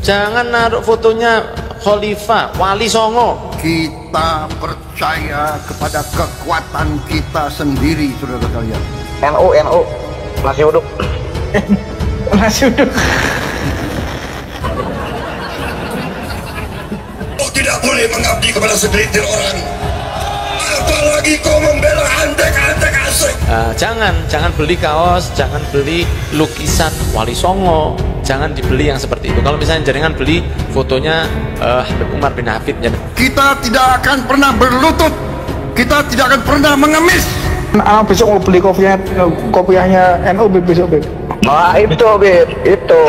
Jangan naruh fotonya Khalifah, Wali Songo. Kita percaya kepada kekuatan kita sendiri, saudara sekalian. NU, nasi uduk. Nasi uduk. Kau tidak boleh mengabdi kepada segelintir orang, apalagi kau membela antek-antek asik. Jangan beli kaos, jangan beli lukisan Wali Songo, jangan dibeli yang seperti itu. Kalau misalnya jaringan beli fotonya Habib Umar bin Hafid, Kita tidak akan pernah berlutut, kita tidak akan pernah mengemis. Besok mau beli kopiahnya NU besok, Beb. Nah itu, Beb, itu.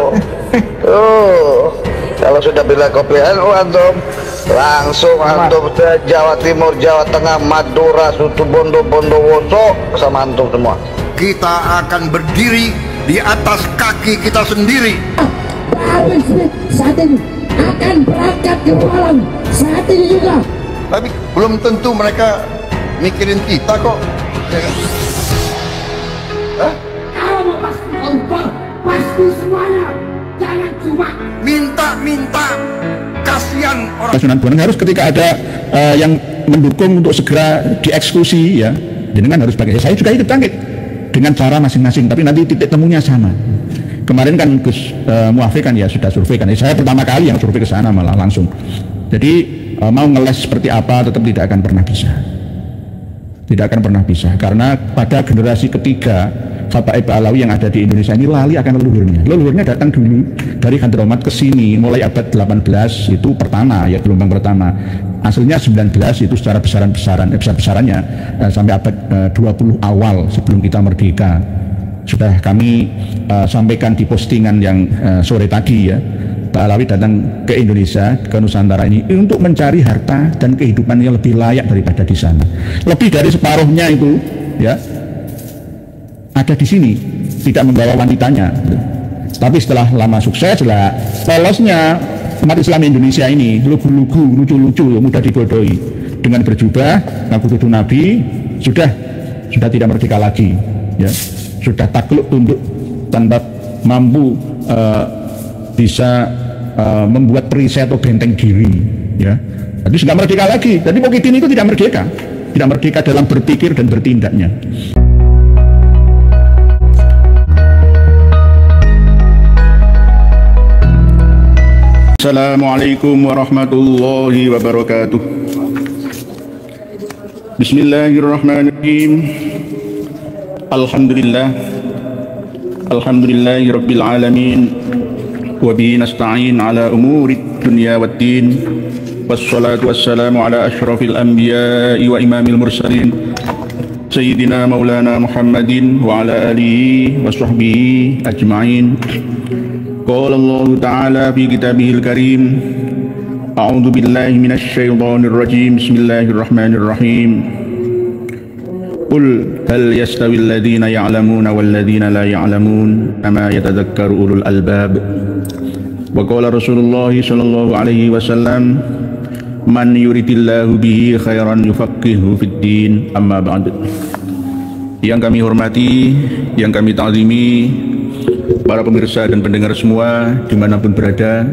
Kalau sudah beli kopi NU antum, langsung antum ke Jawa Timur, Jawa Tengah, Madura, Situbondo, Bondowoso sama antum semua. Kita akan berdiri di atas kaki kita sendiri. Habib Smith saat ini akan berangkat ke Malang saat ini juga. Tapi belum tentu mereka mikirin kita kok. Kalau pasti kompak, pasti semuanya. Jangan cuma Minta, kasihan orang. Sunan Bonang harus ketika ada yang mendukung untuk segera dieksekusi, ya, dengan harus pakai. Saya juga ikut bangkit dengan cara masing-masing, tapi nanti titik temunya sama. Kemarin kan Gus Muafik kan ya sudah survei kan. Saya pertama kali yang survei ke sana malah langsung. Jadi mau ngeles seperti apa tetap tidak akan pernah bisa. Tidak akan pernah bisa karena pada generasi ketiga Habaib Alawi yang ada di Indonesia ini lali akan leluhurnya. Leluhurnya datang dulu dari Hadramaut ke sini mulai abad 18 itu pertama, ya gelombang pertama. Aslinya 19 itu secara besar-besarannya sampai abad 20 awal sebelum kita merdeka. Sudah kami sampaikan di postingan yang sore tadi, ya. Pak Alawi datang ke Indonesia, ke Nusantara ini untuk mencari harta dan kehidupan yang lebih layak daripada di sana. Lebih dari separuhnya itu, ya, ada di sini, tidak membawa wanitanya. Tapi setelah lama sukses, lah lolosnya umat Islam Indonesia ini lugu-lugu, lucu-lucu, mudah dibodohi dengan berjubah, ngaku tuduh Nabi, sudah tidak merdeka lagi, ya, sudah takluk tunduk tanpa mampu bisa membuat perisai atau benteng diri, ya. Jadi sudah merdeka lagi. Jadi Muhyiddin itu tidak merdeka dalam berpikir dan bertindaknya. Assalamualaikum warahmatullahi wabarakatuh. Bismillahirrahmanirrahim. Alhamdulillahi rabbil alamin. Wa bihi nasta'in ala umuri dunya waddin. Wassalatu wassalamu ala asyrafil anbiya'i wa imamil mursalin Sayyidina Maulana Muhammadin wa ala alihi wa sahbihi ajma'in. Qala Allah Ta'ala fi kitabihil karim. A'udzu billahi minasy syaithanir rajim. Bismillahirrahmanirrahim. Qul hal yastawi alladhina ya'lamuna wal ladhina la ya'lamun ama yatadhakkaru ulul albab. Wa qala Rasulullah sallallahu alaihi wasallam man yuridillahu bihi khairan yufaqihuhu fid din. Amma ba'd. Yang kami hormati, yang kami ta'zimi, para pemirsa dan pendengar semua dimanapun berada,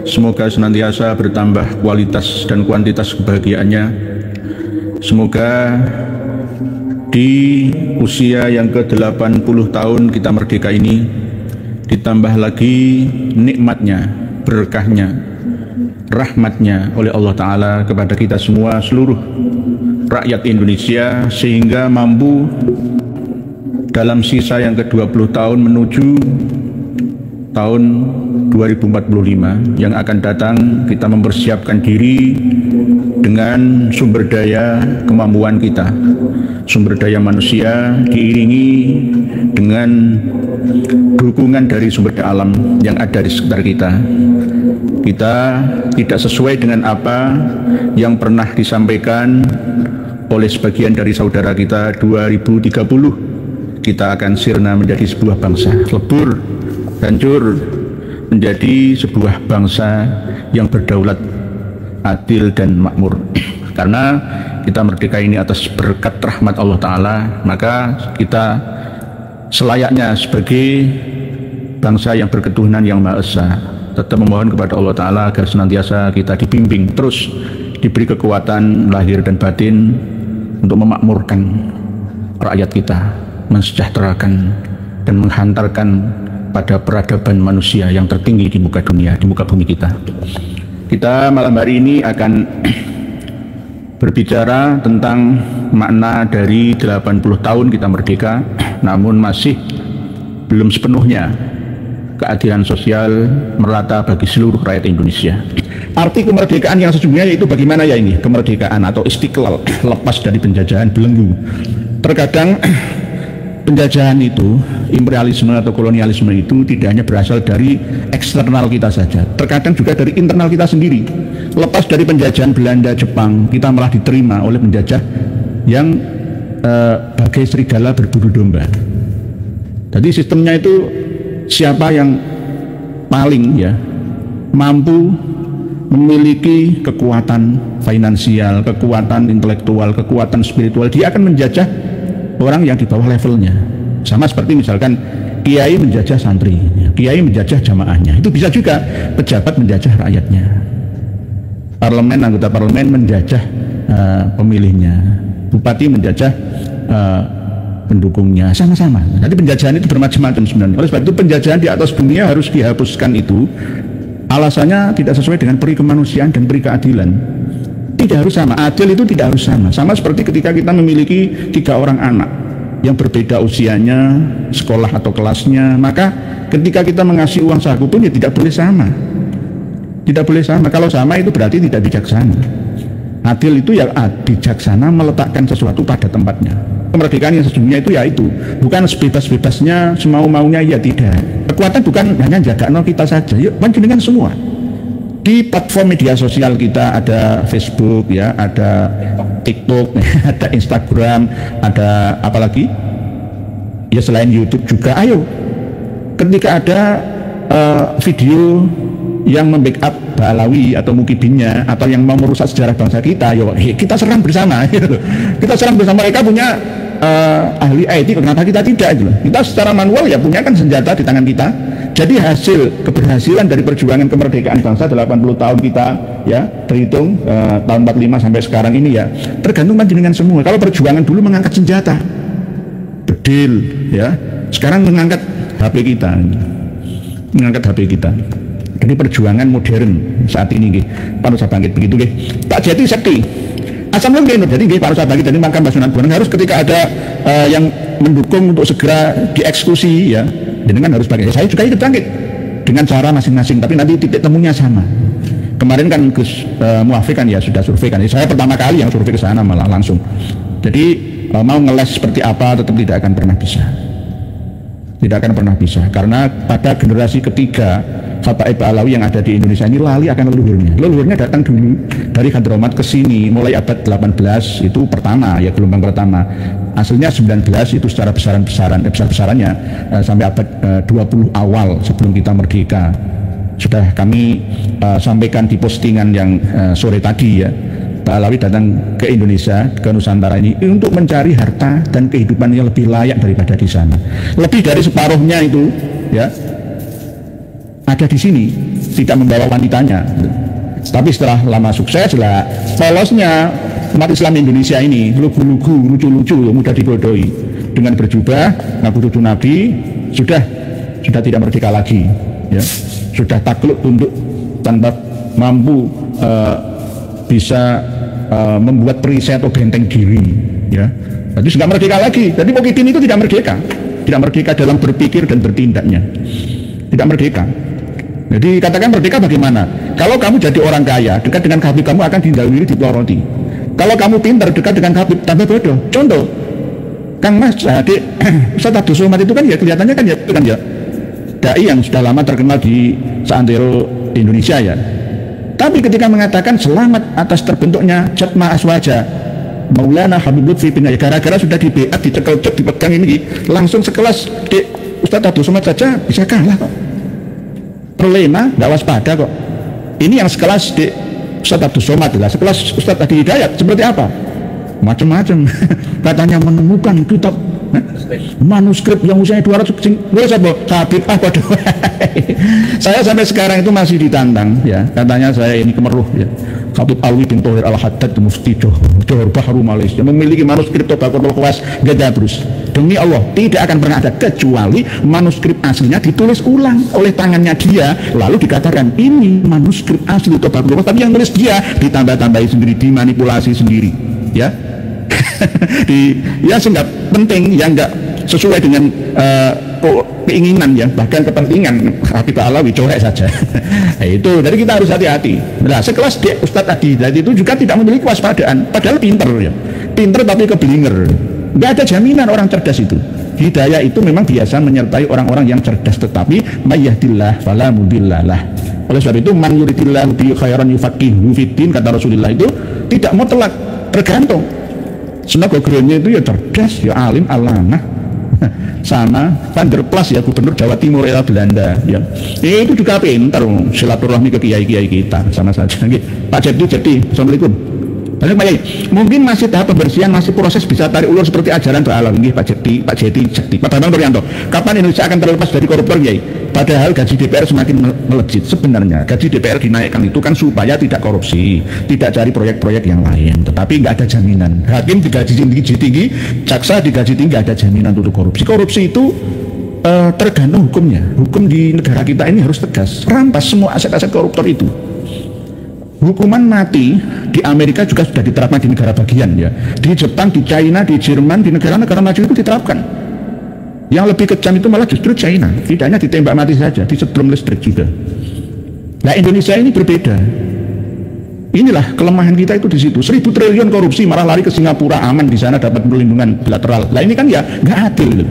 semoga senantiasa bertambah kualitas dan kuantitas kebahagiaannya. Semoga di usia yang ke-80 tahun kita merdeka ini ditambah lagi nikmatnya, berkahnya, rahmatnya oleh Allah Ta'ala kepada kita semua, seluruh rakyat Indonesia, sehingga mampu dalam sisa yang ke-20 tahun menuju tahun 2045 yang akan datang, kita mempersiapkan diri dengan sumber daya kemampuan kita, sumber daya manusia diiringi dengan dukungan dari sumber daya alam yang ada di sekitar kita. Kita tidak sesuai dengan apa yang pernah disampaikan oleh sebagian dari saudara kita, 2030 kita akan sirna menjadi sebuah bangsa, lebur, hancur, menjadi sebuah bangsa yang berdaulat, adil dan makmur. Karena kita merdeka ini atas berkat rahmat Allah Ta'ala, maka kita selayaknya sebagai bangsa yang berketuhanan yang Maha Esa. Tetap memohon kepada Allah Ta'ala agar senantiasa kita dibimbing, terus diberi kekuatan lahir dan batin untuk memakmurkan rakyat kita, mensejahterakan dan menghantarkan pada peradaban manusia yang tertinggi di muka dunia, di muka bumi kita. Kita malam hari ini akan berbicara tentang makna dari 80 tahun kita merdeka, namun masih belum sepenuhnya keadilan sosial merata bagi seluruh rakyat Indonesia. Arti kemerdekaan yang sesungguhnya yaitu bagaimana ya ini kemerdekaan atau istiqlal, lepas dari penjajahan belenggu. Terkadang penjajahan itu, imperialisme atau kolonialisme itu tidak hanya berasal dari eksternal kita saja, terkadang juga dari internal kita sendiri. Lepas dari penjajahan Belanda, Jepang, kita malah diterima oleh penjajah yang bagai serigala berburu domba. Jadi sistemnya itu siapa yang paling mampu memiliki kekuatan finansial, kekuatan intelektual, kekuatan spiritual, dia akan menjajah orang yang di bawah levelnya. Sama seperti misalkan kiai menjajah santri, kiai menjajah jamaahnya. Itu bisa juga pejabat menjajah rakyatnya. Parlemen, anggota parlemen menjajah pemilihnya. Bupati menjajah pendukungnya, sama-sama. Jadi penjajahan itu bermacam-macam sebenarnya. Oleh sebab itu penjajahan di atas dunia harus dihapuskan itu. Alasannya tidak sesuai dengan peri kemanusiaan dan peri keadilan. Tidak harus sama, adil itu tidak harus sama. Sama seperti ketika kita memiliki 3 orang anak yang berbeda usianya, sekolah atau kelasnya, maka ketika kita mengasih uang saku pun ya tidak boleh sama. Tidak boleh sama. Kalau sama itu berarti tidak bijaksana. Adil itu ya bijaksana meletakkan sesuatu pada tempatnya. Kemerdekaan yang sesungguhnya itu ya itu, bukan sebebas-bebasnya semau-maunya, ya tidak. Kekuatan bukan hanya jaga kita saja, yuk panjenengan semua. Di platform media sosial kita ada Facebook ya, ada TikTok, ada Instagram, ada apa lagi? Ya selain YouTube juga. Ayo, ketika ada video yang membackup Ba'alawi atau Mukibinnya atau yang mau merusak sejarah bangsa kita, yo kita serang bersama. Kita serang bersama. Mereka punya ahli IT, kenapa kita tidak gitu. Kita secara manual ya punya kan senjata di tangan kita. Jadi hasil keberhasilan dari perjuangan kemerdekaan bangsa 80 tahun kita ya, terhitung tahun 45 sampai sekarang ini ya, tergantung panjenengan semua. Kalau perjuangan dulu mengangkat senjata, bedil ya, sekarang mengangkat HP kita. Mengangkat HP kita. Jadi perjuangan modern saat ini nggih, Panusa Bangkit begitu nggih. Tak jadi sekti. Asam lembut jadi nggih Panusa Bangkit, jadi Makam Pasuruan Bonang harus ketika ada yang mendukung untuk segera dieksekusi ya, jenengan harus pakai. Saya juga ikut bangkit dengan cara masing-masing, tapi nanti titik temunya sama. Kemarin kan Gus Muafik kan ya sudah survei kan. Saya pertama kali yang survei ke sana malah langsung. Jadi mau ngeles seperti apa tetap tidak akan pernah bisa. Tidak akan pernah bisa, karena pada generasi ketiga Habaib Ba'alawi yang ada di Indonesia ini lali akan leluhurnya. Leluhurnya datang dulu dari Hadramaut ke sini mulai abad 18 itu pertama ya, gelombang pertama. Aslinya 19 itu secara besar-besarannya sampai abad 20 awal sebelum kita merdeka. Sudah kami sampaikan di postingan yang sore tadi ya. Ba'alawi datang ke Indonesia, ke Nusantara ini untuk mencari harta dan kehidupan yang lebih layak daripada di sana. Lebih dari separuhnya itu ya ada di sini, tidak membawa wanitanya. Tapi setelah lama sukses lah, polosnya umat Islam Indonesia ini lugu-lugu, lucu-lucu, mudah dibodohi. Dengan berjubah, ngaku tutu Nabi, sudah tidak merdeka lagi, ya. Sudah takluk tunduk tanpa mampu bisa membuat perisai atau benteng diri, ya. Jadi nggak merdeka lagi. Jadi Mukidin itu tidak merdeka dalam berpikir dan bertindaknya, tidak merdeka. Jadi katakan merdeka bagaimana? Kalau kamu jadi orang kaya, dekat dengan Habib kamu akan didahului dipeloroti. Kalau kamu pintar, dekat dengan Habib tambah bodoh. Contoh, Kang Mas, adik Ustaz Abdul Somad itu kan ya kelihatannya kan ya dai yang sudah lama terkenal di seantero Indonesia ya. Tapi ketika mengatakan selamat atas terbentuknya Jatma Aswaja Maulana Habib Lutfi bin, ya gara-gara sudah di BA, dicekel-cek, dipegang ini, langsung sekelas Dek Ustaz Abdul Somad saja bisa kalah kok. Prolema, tidak waspada kok. Ini yang sekelas Dek Ustaz Abdul Somad lah, sekelas Ustaz Adi Hidayat seperti apa? Macam-macam. Katanya menemukan kitab Manuskrip yang usianya 200 Habib pada saya sampai sekarang itu masih ditantang ya, katanya saya ini kemeruh ya. Habib Alwi bin Thohir Al-Haddad Mufti Johor Bahru Malaysia memiliki manuskrip Tabaqatul Khawas Gadabrus. Demi Allah tidak akan pernah ada kecuali manuskrip aslinya ditulis ulang oleh tangannya dia, lalu dikatakan ini manuskrip asli Tabaqatul Khawas, tapi yang nulis dia ditambah-tambahi sendiri, dimanipulasi sendiri ya. Ya sehingga penting ya, nggak sesuai dengan keinginan ya, bahkan kepentingan Habib Alawi corek saja. Nah, itu jadi kita harus hati-hati. Nah, sekelas Ustadz Adi itu juga tidak memiliki kewaspadaan, padahal pinter ya, pinter tapi keblinger. Nggak ada jaminan orang cerdas itu. Hidayah itu memang biasa menyertai orang-orang yang cerdas, tetapi mayyahdillah fala mudhillalah. Oleh sebab itu man yuridillahu bi khairan yufaqihuhu fiddin, kata Rasulullah itu tidak mutlak, tergantung. Senagogranya itu ya cerdas, ya alim, alamah. Sama Van der Plas ya, gubernur Jawa Timur era Belanda ya, itu juga pintar silaturahmi ke kiai-kiai kita sama saja. Pak Jeti, assalamualaikum. Mungkin masih tahap pembersihan, masih proses, bisa tarik ulur seperti ajaran Pak Alawi. Pak Jeti, Pak Bambang Puryanto, kapan Indonesia akan terlepas dari koruptor Kiai? Padahal gaji DPR semakin melejit. Sebenarnya gaji DPR dinaikkan itu kan supaya tidak korupsi, tidak cari proyek-proyek yang lain. Tetapi nggak ada jaminan. Hakim digaji tinggi, jaksa digaji tinggi, nggak ada jaminan untuk korupsi. Korupsi itu tergantung hukumnya. Hukum di negara kita ini harus tegas, rampas semua aset-aset koruptor itu. Hukuman mati di Amerika juga sudah diterapkan di negara bagian ya. Di Jepang, di China, di Jerman, di negara-negara maju itu diterapkan. Yang lebih kejam itu malah justru China. Tidak hanya ditembak mati saja, disetrum listrik juga. Nah, Indonesia ini berbeda. Inilah kelemahan kita itu di situ. 1.000 triliun korupsi malah lari ke Singapura, aman di sana dapat perlindungan bilateral. Nah, ini kan ya nggak adil.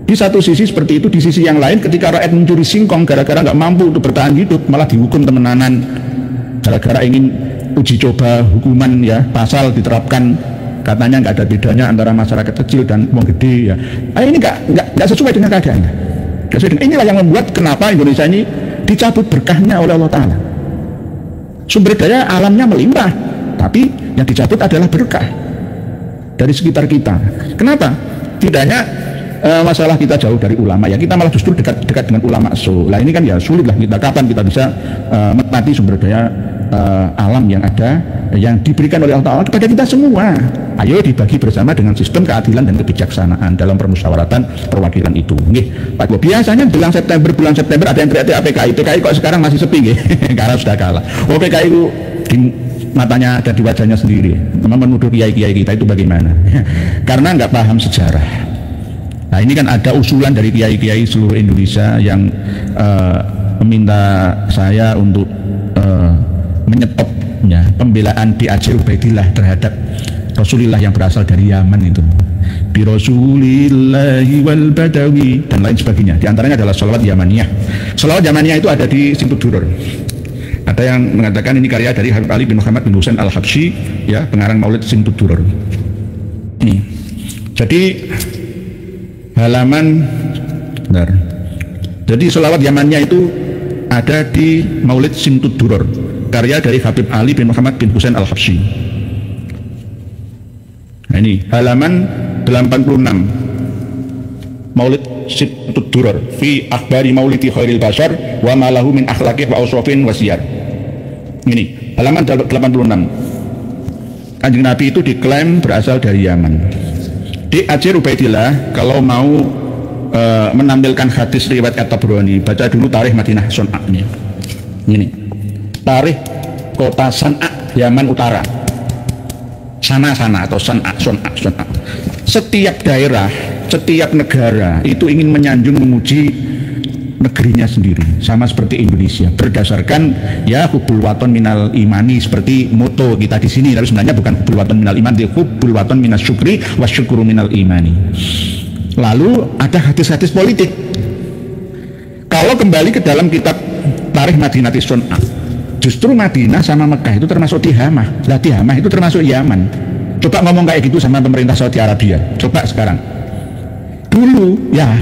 Di satu sisi seperti itu, di sisi yang lain ketika rakyat mencuri singkong gara-gara nggak mampu untuk bertahan hidup malah dihukum temenanan. Gara-gara ingin uji coba hukuman ya, pasal diterapkan, katanya nggak ada bedanya antara masyarakat kecil dan uang gede ya. Ini nggak sesuai dengan keadaannya. Inilah yang membuat kenapa Indonesia ini dicabut berkahnya oleh Allah Ta'ala. Sumber daya alamnya melimpah, tapi yang dicabut adalah berkah dari sekitar kita. Kenapa? Tidak hanya masalah kita jauh dari ulama ya, kita malah justru dekat dengan ulama. Nah ini kan ya sulit lah kita, kapan kita bisa menikmati sumber daya alam yang ada, yang diberikan oleh Allah Ta'ala kepada kita semua. Ayo dibagi bersama dengan sistem keadilan dan kebijaksanaan dalam permusyawaratan perwakilan itu. Nggih, Pak Gua, biasanya bulan September ada yang teriak-teriak PKI kok sekarang masih sepi nggih? Karena sudah kalah. PKI itu di matanya dan di wajahnya sendiri memang menuduh kiai-kiai kita itu bagaimana? Karena nggak paham sejarah. Nah ini kan ada usulan dari kiai-kiai seluruh Indonesia yang meminta saya untuk menyetop ya, pembelaan di Aceh Ubaidillah terhadap Rasulullah yang berasal dari Yaman itu, bi Rasulillahi wal Badawi dan lain sebagainya. Di antaranya adalah sholawat Yamaniyah. Sholawat Yamaniyah itu ada di Simtud Duror. Ada yang mengatakan ini karya dari Habib Ali bin Muhammad bin Husain Al-Habsyi ya, pengarang Maulid Simtud Duror. Ini jadi halaman benar. Jadi sholawat Yamaniyah itu ada di Maulid Simtud Duror, karya dari Habib Ali bin Muhammad bin Husain Al-Habsyi. Nah ini halaman 86, Maulid Simtud Duror fi akhbari maulidi khairil bashar wa malahu min akhlaqih wa usrofin wasiyar. Ini halaman 86. Kanjeng Nabi itu diklaim berasal dari Yaman. Di Aceh Ubaidillah kalau mau menampilkan hadis riwayat At-Tabrani, baca dulu tarikh Madinah Son'a ini. Ini tarikh kota Son'a, Yaman Utara. Sana atau Son'a. Setiap daerah, setiap negara itu ingin menyanjung memuji negerinya sendiri, sama seperti Indonesia, berdasarkan ya hubbul waton minal imani, seperti moto kita di sini. Tapi sebenarnya bukan hubbul waton minal iman, hubbul waton minas syukri wasyukuru minal imani. Lalu ada hadis-hadis politik. Kalau kembali ke dalam kitab Tarikh Madinah Son'a, justru Madinah sama Mekah itu termasuk Tihamah. Lah Tihamah itu termasuk Yaman. Coba ngomong kayak gitu sama pemerintah Saudi Arabia. Coba sekarang. Dulu ya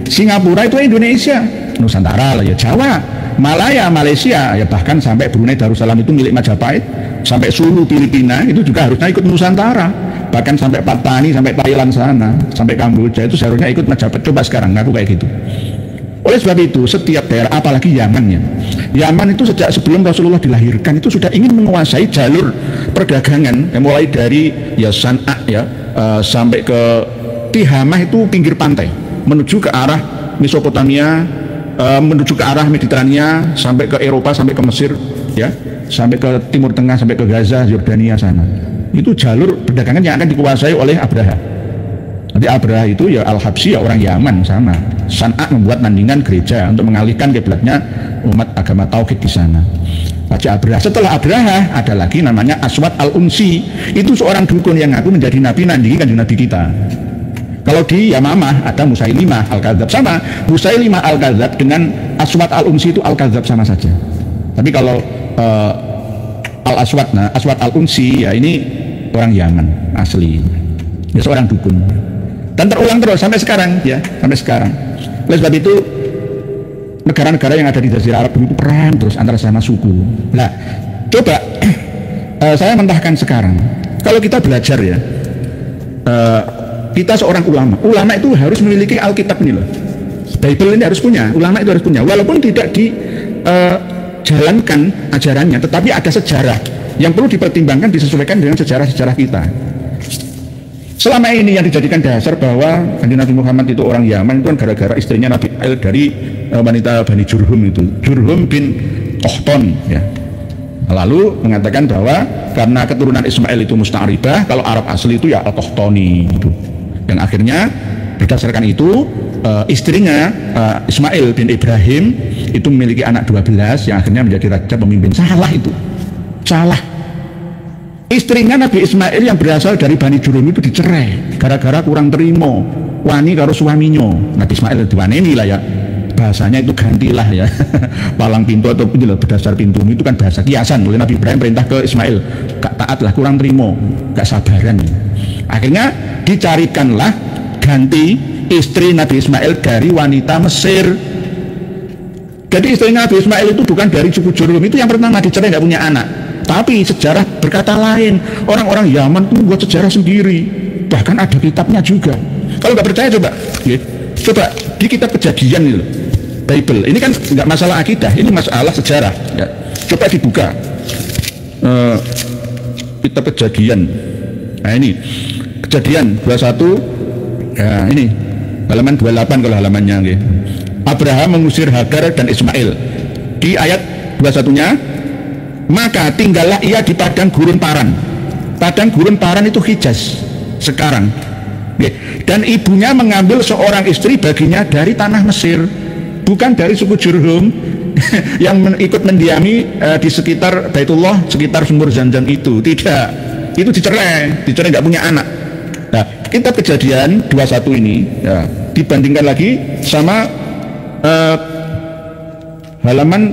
Singapura itu Indonesia, Nusantara lah ya, Jawa, Malaya, Malaysia, ya bahkan sampai Brunei Darussalam itu milik Majapahit. sampai Sulu Filipina itu juga harusnya ikut Nusantara, bahkan sampai Patani, sampai Thailand sana, sampai Kamboja itu seharusnya ikut Majapahit. Coba sekarang ngaku kayak gitu. Oleh sebab itu setiap daerah, apalagi Yaman ya, Yaman itu sejak sebelum Rasulullah dilahirkan itu sudah ingin menguasai jalur perdagangan, mulai dari ya San'a ya sampai ke Tihamah itu pinggir pantai menuju ke arah Mesopotamia, menuju ke arah Mediterania, sampai ke Eropa, sampai ke Mesir ya, sampai ke Timur Tengah, sampai ke Gaza, Yordania sana. Itu jalur perdagangan yang akan dikuasai oleh Abraha. Nanti Abraha itu ya Al-Habsyi, ya orang Yaman sama. San'a membuat tandingan gereja untuk mengalihkan kiblatnya umat agama tauhid di sana. Baca Abraha. Setelah Abraha ada lagi namanya Aswad Al-Unsi. Itu seorang dukun yang ngaku menjadi nabi, nandingi kanjeng Nabi kita. Kalau di Yamamah ada Musailimah Al-Kadzab, sama Musailimah Al-Kadzab dengan Aswad Al-Unsi itu Al-Kadzab sama saja. Tapi kalau Al-Aswad, nah Aswad Al-Unsi ya ini orang Yaman asli, ya seorang dukun. Dan terulang terus sampai sekarang ya, sampai sekarang. Oleh sebab itu negara-negara yang ada di Jazirah Arab itu perang terus antara sama suku. Nah, coba saya mentahkan sekarang. Kalau kita belajar ya, kita seorang ulama. Ulama itu harus memiliki Alkitab ini loh. Bible ini harus punya, ulama itu harus punya. Walaupun tidak dijalankan ajarannya, tetapi ada sejarah yang perlu dipertimbangkan, disesuaikan dengan sejarah-sejarah kita. Selama ini yang dijadikan dasar bahwa Nabi Muhammad itu orang Yaman itu kan gara-gara istrinya Nabi Ismail dari wanita Bani Jurhum itu, Jurhum bin Qahton ya. Lalu mengatakan bahwa karena keturunan Ismail itu musta'ribah, kalau Arab asli itu ya Al-Qahtani gitu. Dan akhirnya berdasarkan itu istrinya Ismail bin Ibrahim itu memiliki anak 12 yang akhirnya menjadi raja pemimpin. Salah itu, salah. Istrinya Nabi Ismail yang berasal dari Bani Jurhum itu dicerai gara-gara kurang terima wani karo suaminya. Nabi Ismail diwaneni lah ya, bahasanya itu gantilah ya palang pintu atau berdasar pintu itu kan bahasa kiasan. Oleh Nabi Ibrahim perintah ke Ismail, gak taat lah, kurang terima, gak sabaran. Akhirnya dicarikanlah ganti istri Nabi Ismail dari wanita Mesir. Jadi istrinya Nabi Ismail itu bukan dari suku Jurhum, itu yang pertama dicerai, gak punya anak. Tapi sejarah berkata lain. Orang-orang Yaman itu buat sejarah sendiri, bahkan ada kitabnya juga. Kalau nggak percaya coba ya, coba di kitab Kejadian itu Bible, ini kan nggak masalah akidah, ini masalah sejarah ya. Coba dibuka kitab Kejadian. Nah ini Kejadian 21 ya, ini halaman 28 kalau halamannya gitu. Abraham mengusir Hagar dan Ismail. Di ayat 21-nya, maka tinggallah ia di padang gurun Paran. Padang gurun Paran itu Hijaz sekarang. Dan ibunya mengambil seorang istri baginya dari tanah Mesir, bukan dari suku Jurhum yang ikut mendiami di sekitar Baitullah, sekitar sumur Zamzam itu. Tidak, itu dicerai nggak punya anak. Nah, kitab Kejadian 21 ini ya, dibandingkan lagi sama halaman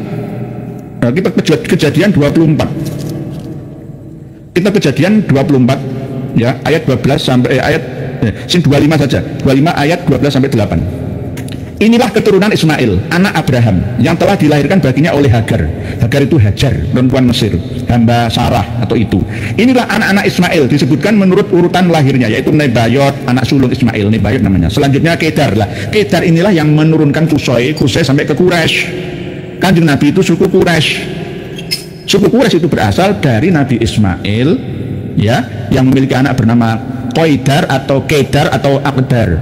kita Kejadian 24. Kita Kejadian 24 ya, ayat 12 sampai ayat 25 saja. 25 ayat 12 sampai 8. Inilah keturunan Ismail, anak Abraham, yang telah dilahirkan baginya oleh Hagar. Hagar itu Hajar, perempuan Mesir, hamba Sarah atau itu. Inilah anak-anak Ismail, disebutkan menurut urutan lahirnya, yaitu Nebayot, anak sulung Ismail, Nebayot namanya. Selanjutnya Kedar lah. Kedar inilah yang menurunkan Kusai sampai ke Quraisy. Kanjeng Nabi itu suku Quraisy. Suku Quraisy itu berasal dari Nabi Ismail ya, yang memiliki anak bernama Qaidar atau Kedar atau Aqdar,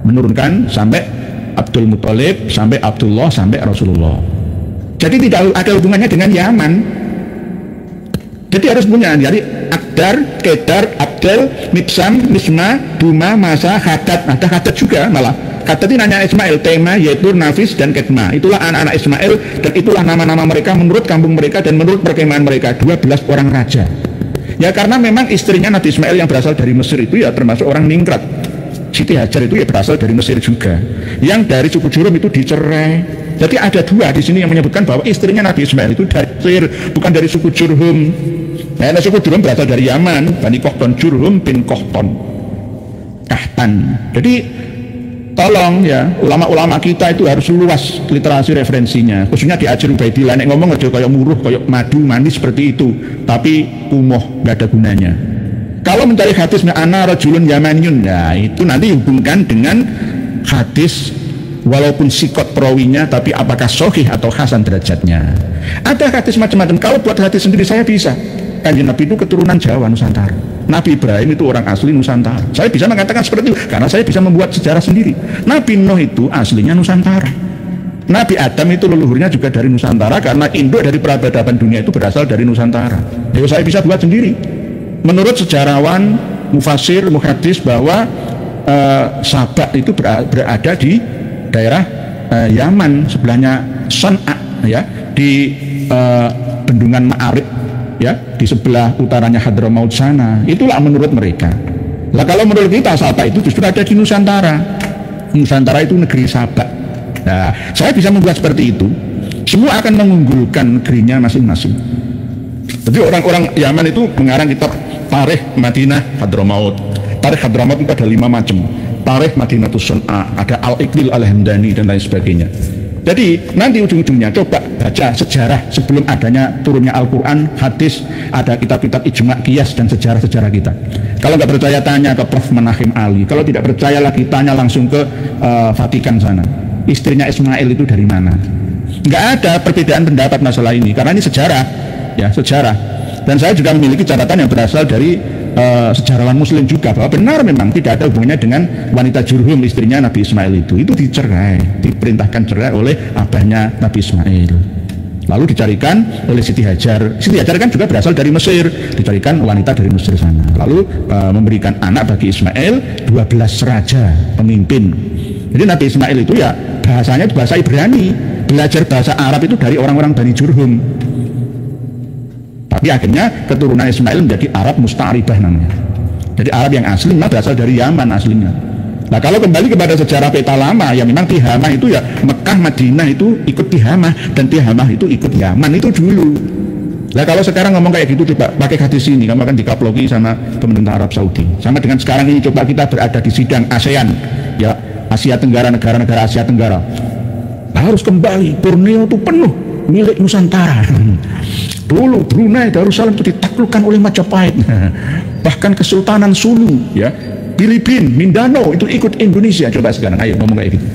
menurunkan sampai Abdul Muthalib, sampai Abdullah, sampai Rasulullah. Jadi tidak ada hubungannya dengan Yaman. Jadi harus punya, jadi Aqdar, Kedar, Abdel, Mibsam, Misma, Duma, Masa, Haddad. Ada Haddad juga malah. Haddad ini nanya Ismail, Tema, Yetur, Nafis, dan Ketma. Itulah anak-anak Ismail, dan itulah nama-nama mereka menurut kampung mereka dan menurut perkemahan mereka. 12 orang raja. Ya karena memang istrinya Nabi Ismail yang berasal dari Mesir itu ya termasuk orang ningrat. Siti Hajar itu ya berasal dari Mesir juga. Yang dari suku Jurhum itu dicerai. Jadi ada dua di sini yang menyebutkan bahwa istrinya Nabi Ismail itu dari Mesir, bukan dari suku Jurhum. Nah, suku Jurhum berasal dari Yaman, Bani Qahton, Jurhum bin Qahton. Kahtan. Jadi tolong ya ulama-ulama kita itu harus luas literasi referensinya, khususnya di Ajur Ubaidillah. Nek ngomong aja kayak muruh, kayak madu manis seperti itu, tapi kumuh, nggak ada gunanya. Kalau mencari hadisnya ana rajulun yamaniyun, ya itu nanti hubungkan dengan hadis walaupun sikot perawinya, tapi apakah sahih atau hasan derajatnya. Ada hadis macam-macam. Kalau buat hadis sendiri saya bisa. Kanjeng Nabi itu keturunan Jawa Nusantara. Nabi Ibrahim itu orang asli Nusantara. Saya bisa mengatakan seperti itu karena saya bisa membuat sejarah sendiri. Nabi Nuh itu aslinya Nusantara. Nabi Adam itu leluhurnya juga dari Nusantara karena induk dari peradaban dunia itu berasal dari Nusantara. Jadi saya bisa buat sendiri. Menurut sejarawan, mufasir, muhadis bahwa Sabak itu berada di daerah Yaman, sebelahnya Son'a, ya, di bendungan Ma'arib, ya, di sebelah utaranya Hadramaut sana. Itulah menurut mereka. Nah, kalau menurut kita Sabak itu justru ada di Nusantara. Nusantara itu negeri Sabak. Nah, saya bisa membuat seperti itu. Semua akan mengunggulkan negerinya masing-masing. Jadi orang-orang Yaman itu mengarang kitab Tarikh Madinah Hadramaut. Tarikh Hadramaut itu ada 5 macam. Tarikh Madinatus Son'a, ada Al-Iqlil Al-Hamdani dan lain sebagainya. Jadi nanti ujung-ujungnya coba baca sejarah sebelum adanya turunnya Al-Quran, hadis, ada kitab-kitab ijma' qiyas dan sejarah-sejarah kita. Kalau nggak percaya tanya ke Prof. Manahim Ali. Kalau tidak percaya lagi tanya langsung ke Vatikan sana. Istrinya Ismail itu dari mana? Nggak ada perbedaan pendapat masalah ini karena ini sejarah, ya, sejarah. Dan saya juga memiliki catatan yang berasal dari sejarawan Muslim juga bahwa benar memang tidak ada hubungannya dengan wanita Jurhum, istrinya Nabi Ismail itu dicerai, diperintahkan cerai oleh abahnya Nabi Ismail, lalu dicarikan oleh Siti Hajar. Siti Hajar kan juga berasal dari Mesir, dicarikan wanita dari Mesir sana, lalu memberikan anak bagi Ismail 12 raja pemimpin. Jadi Nabi Ismail itu ya bahasanya bahasa Ibrani, belajar bahasa Arab itu dari orang-orang Bani Jurhum. Tapi akhirnya keturunan Ismail menjadi Arab Musta'ribah namanya. Jadi Arab yang asli memang berasal dari Yaman aslinya. Nah, kalau kembali kepada sejarah peta lama, ya memang Tihamah itu ya Mekah Madinah itu ikut Tihamah dan Tihamah itu ikut Yaman itu dulu. Nah, kalau sekarang ngomong kayak gitu coba pakai hadis ini, kamu akan dikaploki sama pemerintah Arab Saudi. Sama dengan sekarang ini coba kita berada di sidang ASEAN, ya Asia Tenggara, negara-negara Asia Tenggara. Harus kembali Borneo itu penuh milik Nusantara. Dulu Brunei Darussalam itu ditaklukkan oleh Majapahit, bahkan Kesultanan Sulu, ya, Filipina, Mindanao itu ikut Indonesia. Coba sekarang, ayo ngomong kayak gitu,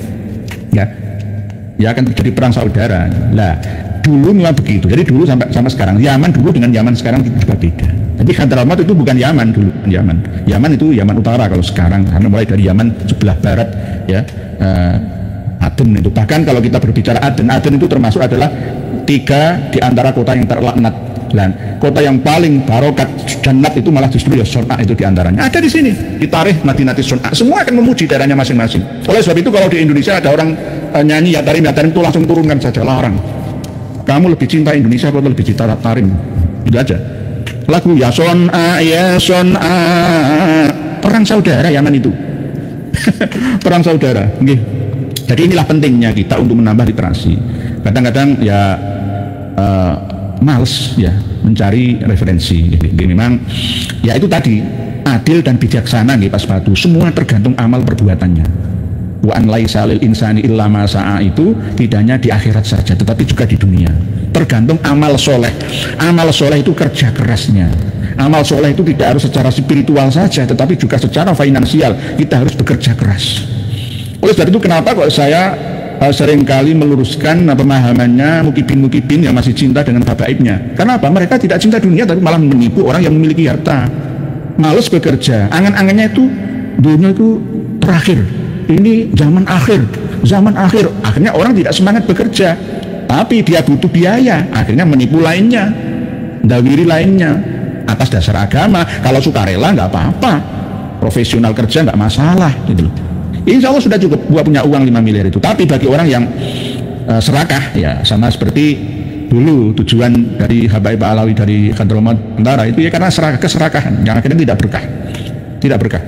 ya akan terjadi perang saudara. Lah, dulu memang begitu. Jadi dulu sama sekarang, Yaman dulu dengan Yaman sekarang juga beda. Tapi Hadramaut itu bukan Yaman dulu, Yaman itu Yaman Utara kalau sekarang, karena mulai dari Yaman sebelah barat, ya, Aden itu. Bahkan kalau kita berbicara Aden itu termasuk adalah 3 di antara kota yang terlaknat. Dan kota yang paling barokat jannat itu malah justru ya Son'a itu di antaranya. Ada di sini, di Tarikh Madinatus Son'a. Semua akan memuji daerahnya masing-masing. Oleh sebab itu kalau di Indonesia ada orang nyanyi ya tarim itu langsung turunkan saja, larang. Kamu lebih cinta Indonesia atau lebih cinta tarim? Itu aja. Lagu ya Son'a, perang saudara Yaman itu. Perang saudara. Okay. Jadi inilah pentingnya kita untuk menambah literasi. Kadang-kadang ya males ya mencari referensi. Jadi memang ya itu tadi adil dan bijaksana nih Pak Sepatu. Semua tergantung amal perbuatannya. Wa an laisa lil insani illa ma sa'a itu tidak hanya di akhirat saja, tetapi juga di dunia. Tergantung amal soleh. Amal soleh itu kerja kerasnya. Amal soleh itu tidak harus secara spiritual saja, tetapi juga secara finansial. Kita harus bekerja keras. Oleh sebab itu kenapa kok saya seringkali meluruskan pemahamannya mukibin-mukibin yang masih cinta dengan habaibnya. Kenapa? Mereka tidak cinta dunia tapi malah menipu orang yang memiliki harta. Males bekerja, angan-angannya itu dunia itu terakhir. Ini zaman akhir. Akhirnya orang tidak semangat bekerja, tapi dia butuh biaya, akhirnya menipu lainnya, dawiri lainnya atas dasar agama. Kalau sukarela nggak apa-apa, profesional kerja nggak masalah gitu loh. Insya Allah sudah cukup buat punya uang 5 miliar itu. Tapi bagi orang yang serakah, ya sama seperti dulu tujuan dari Habaib Alawi dari Hadramaut Utara itu ya karena keserakahan yang akhirnya tidak berkah.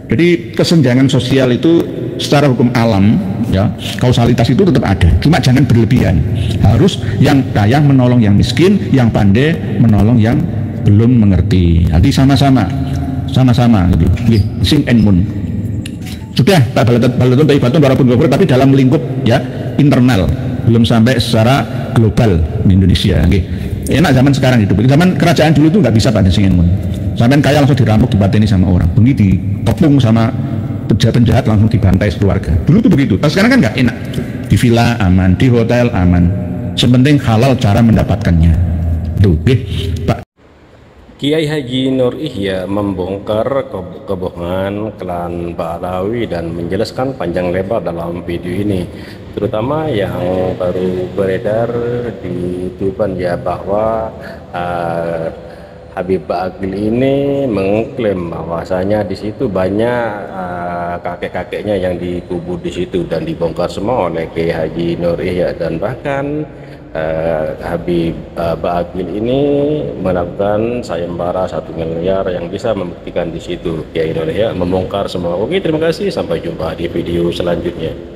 Jadi kesenjangan sosial itu secara hukum alam, ya kausalitas itu tetap ada. Cuma jangan berlebihan. Harus yang kaya menolong yang miskin, yang pandai menolong yang belum mengerti. Jadi sama-sama gitu. Sing and moon. Sudah Pak Baldatun Thayyibatun walaupun gofur, tapi dalam lingkup ya internal, belum sampai secara global di Indonesia. Okay. Enak zaman sekarang hidup. Zaman kerajaan dulu itu nggak bisa Pak Desingen. Sampai kaya langsung dirampok, dibateni sama orang. Begitu dikepung sama penjahat langsung dibantai keluarga. Dulu tuh begitu. Tapi sekarang kan nggak enak. Di villa aman, di hotel aman. Sepenting halal cara mendapatkannya. Tuh, Pak. Kiai Haji Nur Ihya membongkar kebohongan klan Ba'alawi dan menjelaskan panjang lebar dalam video ini, terutama yang baru beredar di Tuban ya, bahwa Habib Ba'agil ini mengklaim bahwasanya di situ banyak kakek-kakeknya yang dikubur di situ dan dibongkar semua oleh Kiai Haji Nur Ihya, dan bahkan Habib Ba'agil ini melakukan sayembara 1 miliar yang bisa membuktikan di situ. Kiai Nur Ihya membongkar semua. Oke, terima kasih, sampai jumpa di video selanjutnya.